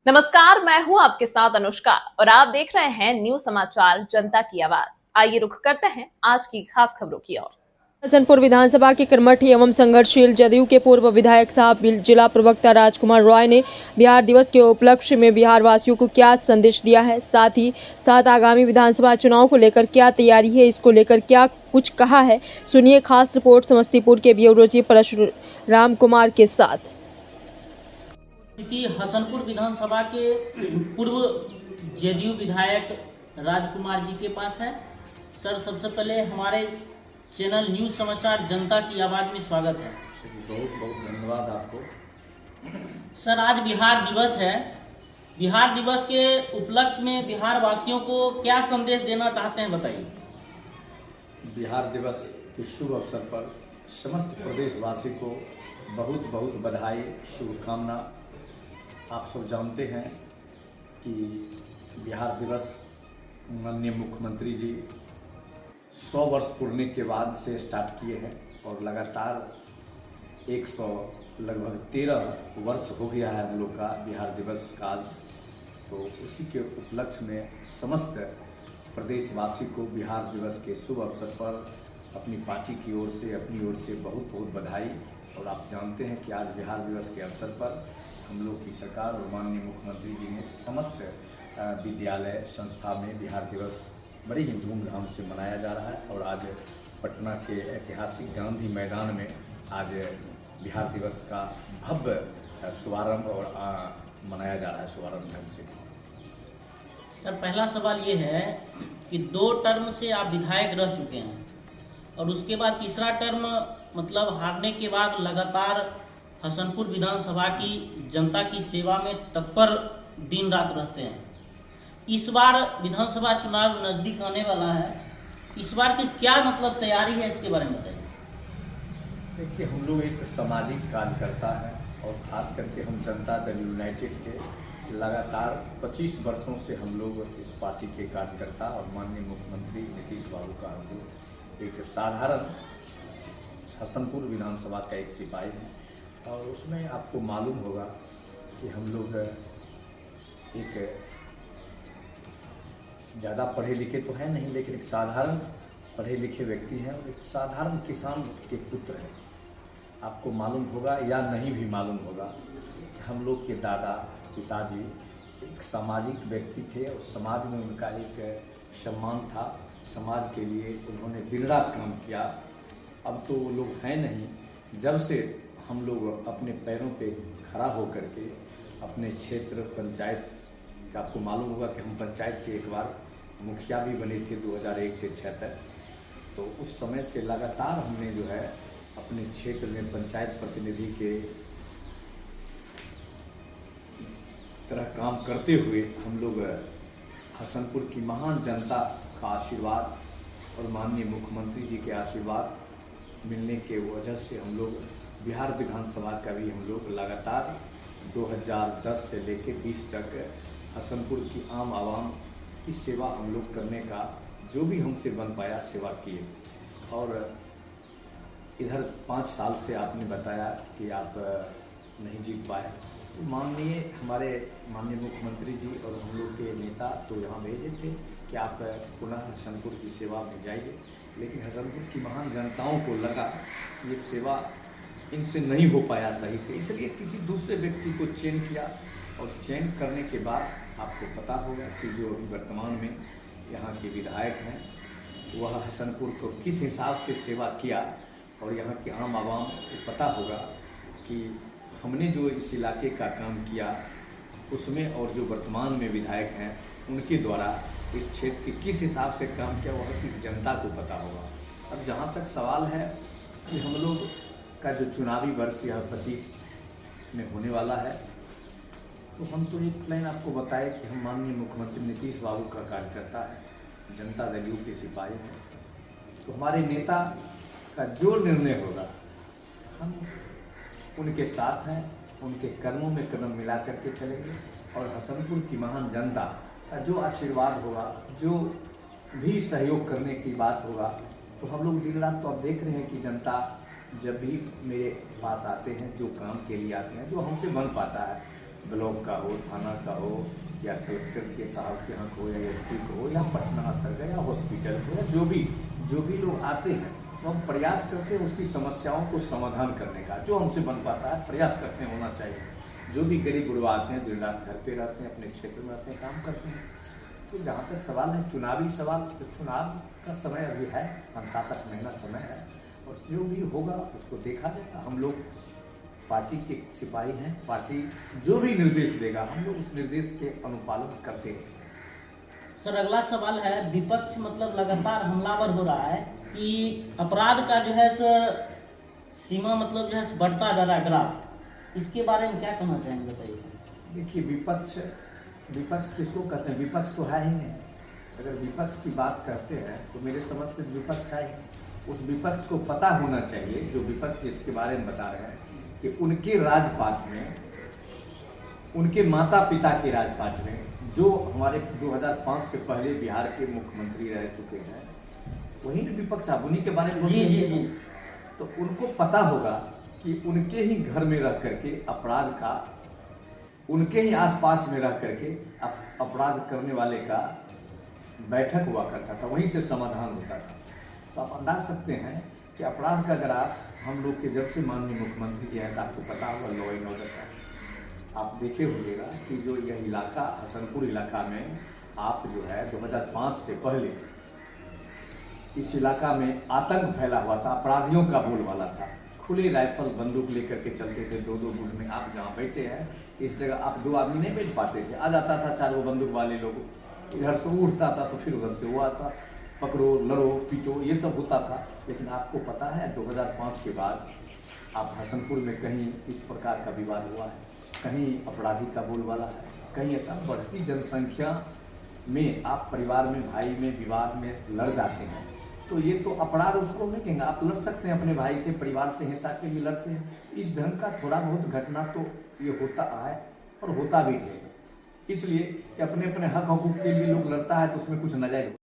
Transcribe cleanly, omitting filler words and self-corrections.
नमस्कार, मैं हूं आपके साथ अनुष्का और आप देख रहे हैं न्यूज समाचार जनता की आवाज। आइए रुख करते हैं आज की खास खबरों की ओर। हसनपुर विधानसभा के कर्मठ एवं संघर्षशील जदयू के पूर्व विधायक साहब जिला प्रवक्ता राजकुमार रॉय ने बिहार दिवस के उपलक्ष्य में बिहार वासियों को क्या संदेश दिया है, साथ ही साथ आगामी विधानसभा चुनाव को लेकर क्या तैयारी है, इसको लेकर क्या कुछ कहा है। सुनिए खास रिपोर्ट समस्तीपुर के ब्यूरो चीफ परशुराम कुमार के साथ। हसनपुर विधानसभा के पूर्व जदयू विधायक राजकुमार जी के पास है। सर, सबसे पहले हमारे चैनल न्यूज समाचार जनता की आवाज़ में स्वागत है। बहुत बहुत धन्यवाद आपको। सर, आज बिहार दिवस है। बिहार दिवस के उपलक्ष्य में बिहार वासियों को क्या संदेश देना चाहते हैं, बताइए। बिहार दिवस के शुभ अवसर पर समस्त प्रदेशवासी को बहुत बहुत बधाई, शुभकामना। आप सब जानते हैं कि बिहार दिवस माननीय मुख्यमंत्री जी 100 वर्ष पूर्णे के बाद से स्टार्ट किए हैं और लगातार 100 लगभग 13 वर्ष हो गया है हम लोग का बिहार दिवस का आज। तो उसी के उपलक्ष्य में समस्त प्रदेशवासी को बिहार दिवस के शुभ अवसर पर अपनी पार्टी की ओर से, अपनी ओर से बहुत बहुत बधाई। और आप जानते हैं कि आज बिहार दिवस के अवसर पर हम लोग की सरकार और माननीय मुख्यमंत्री जी ने समस्त विद्यालय संस्था में बिहार दिवस बड़ी ही धूमधाम से मनाया जा रहा है। और आज पटना के ऐतिहासिक गांधी मैदान में आज बिहार दिवस का भव्य शुभारंभ और मनाया जा रहा है शुभारंभ ढंग से। सर, पहला सवाल ये है कि 2 टर्म से आप विधायक रह चुके हैं और उसके बाद तीसरा टर्म मतलब हारने के बाद लगातार हसनपुर विधानसभा की जनता की सेवा में तत्पर दिन रात रहते हैं। इस बार विधानसभा चुनाव नज़दीक आने वाला है, इस बार की क्या मतलब तैयारी है, इसके बारे में बताइए। देखिए, हम लोग एक सामाजिक कार्यकर्ता हैं और ख़ास करके हम जनता दल यूनाइटेड के लगातार 25 वर्षों से हम लोग इस पार्टी के कार्यकर्ता और माननीय मुख्यमंत्री नीतीश बाबू का हम लोग एक साधारण हसनपुर विधानसभा का एक सिपाही हैं। और उसमें आपको मालूम होगा कि हम लोग एक ज़्यादा पढ़े लिखे तो हैं नहीं, लेकिन एक साधारण पढ़े लिखे व्यक्ति हैं और एक साधारण किसान के पुत्र हैं। आपको मालूम होगा या नहीं भी मालूम होगा कि हम लोग के दादा पिताजी एक सामाजिक व्यक्ति थे और समाज में उनका एक सम्मान था। समाज के लिए उन्होंने दिन रात काम किया। अब तो वो लोग हैं नहीं। जब से हम लोग अपने पैरों पे खड़ा होकर के अपने क्षेत्र पंचायत का, आपको मालूम होगा कि हम पंचायत के एक बार मुखिया भी बने थे 2001 से 6 तक। तो उस समय से लगातार हमने जो है अपने क्षेत्र में पंचायत प्रतिनिधि के तरह काम करते हुए हम लोग हसनपुर की महान जनता का आशीर्वाद और माननीय मुख्यमंत्री जी के आशीर्वाद मिलने के वजह से हम लोग बिहार विधानसभा का भी हम लोग लगातार 2010 से लेकर 20 तक हसनपुर की आम आवाम की सेवा हम लोग करने का जो भी हमसे बन पाया सेवा किए। और इधर 5 साल से आपने बताया कि आप नहीं जीत पाए, तो हमारे माननीय मुख्यमंत्री जी और हम लोग के नेता तो यहाँ भेजे थे कि आप पुनः हसनपुर की सेवा में जाइए, लेकिन हसनपुर की महान जनताओं को लगा ये सेवा इनसे नहीं हो पाया सही से, इसलिए किसी दूसरे व्यक्ति को चयन किया। और चयन करने के बाद आपको पता होगा कि जो अभी वर्तमान में यहाँ के विधायक हैं वह हसनपुर को किस हिसाब से सेवा किया। और यहाँ की आम आवाम को पता होगा कि हमने जो इस इलाके का काम किया उसमें, और जो वर्तमान में विधायक हैं उनके द्वारा इस क्षेत्र के किस हिसाब से काम किया वह की जनता को पता होगा। अब जहाँ तक सवाल है कि हम लोग का जो चुनावी वर्ष यह 25 में होने वाला है, तो हम तो एक प्लान आपको बताए कि हम माननीय मुख्यमंत्री नीतीश बाबू का कार्यकर्ता है, जनता दल यू के सिपाही हैं। तो हमारे नेता का जो निर्णय होगा हम उनके साथ हैं, उनके कर्मों में कदम मिला करके चलेंगे। और हसनपुर की महान जनता का जो आशीर्वाद होगा, जो भी सहयोग करने की बात होगा, तो हम लोग दिन रात तो अब देख रहे हैं कि जनता जब भी मेरे पास आते हैं, जो काम के लिए आते हैं, जो हमसे बन पाता है, ब्लॉक का हो, थाना का हो, या कलेक्टर के साहब के यहाँ हो, या एसपी को हो, या पटना स्तर का, या हॉस्पिटल को, या जो भी लोग आते हैं, तो हम प्रयास करते हैं उसकी समस्याओं को समाधान करने का। जो हमसे बन पाता है प्रयास करते हैं, होना चाहिए। जो भी गरीब गुरबा आते हैं, दिन रात घर पे रहते हैं, अपने क्षेत्र में रहते हैं, काम करते हैं। तो जहाँ तक सवाल है चुनावी सवाल, तो चुनाव का समय अभी है, 7-8 महीना समय है, और जो भी होगा उसको देखा जाएगा। हम लोग पार्टी के सिपाही हैं, पार्टी जो भी निर्देश देगा हम लोग उस निर्देश के अनुपालन करते हैं। सर अगला सवाल है, विपक्ष मतलब लगातार हमलावर हो रहा है कि अपराध का जो है सर सीमा मतलब जो है बढ़ता जा रहा है ग्राफ, इसके बारे में क्या कहना चाहेंगे बताइए। देखिए, विपक्ष किसको कहते हैं? विपक्ष तो है ही नहीं। अगर विपक्ष की बात करते हैं तो मेरे समझ से विपक्ष है ही। उस विपक्ष को पता होना चाहिए, जो विपक्ष जिसके बारे में बता रहे हैं, कि उनके राजपाट में, उनके माता पिता के राजपाट में, जो हमारे 2005 से पहले बिहार के मुख्यमंत्री रह चुके हैं, वही ना विपक्ष है, उन्हीं के बारे में जी। तो उनको पता होगा कि उनके ही घर में रह करके अपराध का, उनके ही आसपास में रह करके अपराध करने वाले का बैठक हुआ करता था, वहीं से समाधान होता था। तो आप अंदाज सकते हैं कि अपराध का ग्राफ हम लोग के जब से माननीय मुख्यमंत्री जी हैं, तो आपको पता होगा लॉ एंड ऑर्डर का आप देखे होइएगा कि जो यह इलाका, हसनपुर इलाका में आप जो है 2005 से पहले इस इलाका में आतंक फैला हुआ था, अपराधियों का बोलबाला था। खुले राइफल बंदूक लेकर के चलते थे, 2-2 गुट में। आप जहाँ बैठे हैं इस जगह आप 2 आदमी नहीं बैठ पाते थे, आ जाता था 4 बंदूक वाले लोग, इधर से उठता था तो फिर उधर से वो आता, पकड़ो, लड़ो, पीटो, ये सब होता था। लेकिन आपको पता है 2005 के बाद आप हसनपुर में कहीं इस प्रकार का विवाद हुआ है, कहीं अपराधी का बोलबाला है, कहीं ऐसा बढ़ती जनसंख्या में आप परिवार में, भाई में, विवाद में लड़ जाते हैं, तो ये तो अपराध उसको नहीं कहेंगे। आप लड़ सकते हैं अपने भाई से, परिवार से हिंसा के लिए लड़ते हैं। इस ढंग का थोड़ा बहुत घटना तो ये होता है और होता भी रहेगा। इसलिए कि अपने अपने हक हकूक के लिए लोग लड़ता है तो उसमें कुछ नाजायज